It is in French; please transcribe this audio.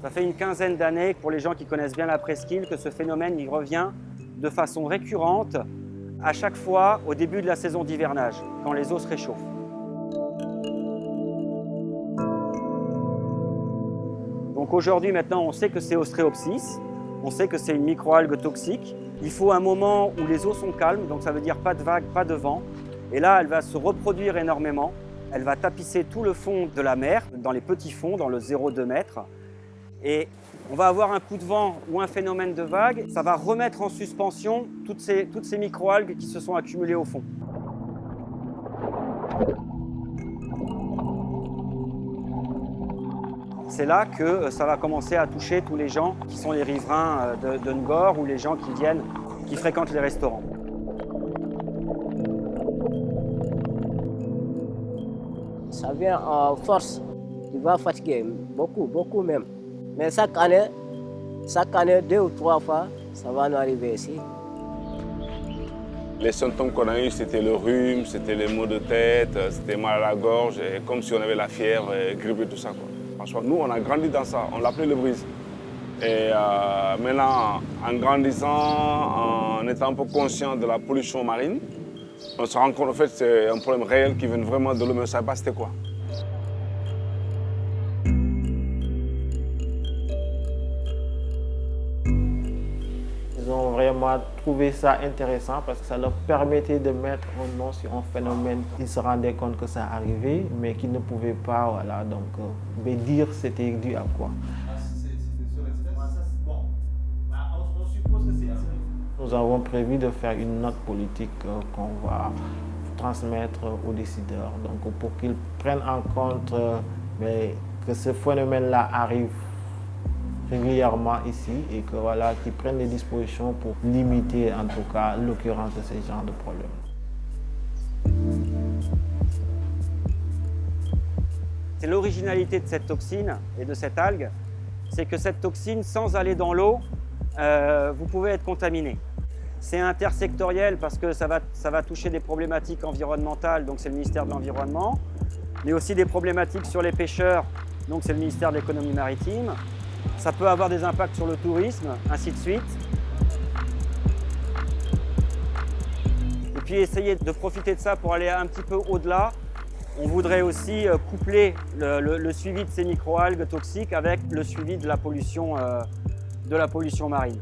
Ça fait une quinzaine d'années, pour les gens qui connaissent bien la presqu'île, que ce phénomène il revient de façon récurrente à chaque fois au début de la saison d'hivernage, quand les eaux se réchauffent. Donc aujourd'hui, maintenant, on sait que c'est Ostreopsis, on sait que c'est une microalgue toxique. Il faut un moment où les eaux sont calmes, donc ça veut dire pas de vagues, pas de vent. Et là, elle va se reproduire énormément. Elle va tapisser tout le fond de la mer, dans les petits fonds, dans le 0,2 mètres. Et on va avoir un coup de vent ou un phénomène de vague. Ça va remettre en suspension toutes ces microalgues qui se sont accumulées au fond. C'est là que ça va commencer à toucher tous les gens qui sont les riverains de Ngor ou les gens qui fréquentent les restaurants. Ça vient en force, tu vas fatiguer, beaucoup même. Mais chaque année, 2 ou 3 fois, ça va nous arriver ici. Les symptômes qu'on a eus, c'était le rhume, c'était les maux de tête, c'était mal à la gorge, et comme si on avait la fièvre, grippe et tout ça, quoi. Franchement, nous, on a grandi dans ça, on l'appelait le brise. Et maintenant, en grandissant, en étant un peu conscient de la pollution marine, on se rend compte, en fait, c'est un problème réel qui vient vraiment de l'eau, mais on ne savait pas c'était quoi. Ils ont vraiment trouvé ça intéressant parce que ça leur permettait de mettre un nom sur un phénomène. Ils se rendaient compte que ça arrivait, mais qu'ils ne pouvaient pas, voilà, donc, dire c'était dû à quoi. Nous avons prévu de faire une note politique qu'on va transmettre aux décideurs, donc pour qu'ils prennent en compte que ce phénomène-là arrive régulièrement ici et que voilà, qu'ils prennent des dispositions pour limiter en tout cas l'occurrence de ces genres de problèmes. C'est l'originalité de cette toxine et de cette algue, c'est que cette toxine, sans aller dans l'eau, vous pouvez être contaminé. C'est intersectoriel parce que ça va toucher des problématiques environnementales, donc c'est le ministère de l'Environnement, mais aussi des problématiques sur les pêcheurs, donc c'est le ministère de l'Économie maritime. Ça peut avoir des impacts sur le tourisme, ainsi de suite. Et puis essayer de profiter de ça pour aller un petit peu au-delà. On voudrait aussi coupler le suivi de ces microalgues toxiques avec le suivi de la pollution marine.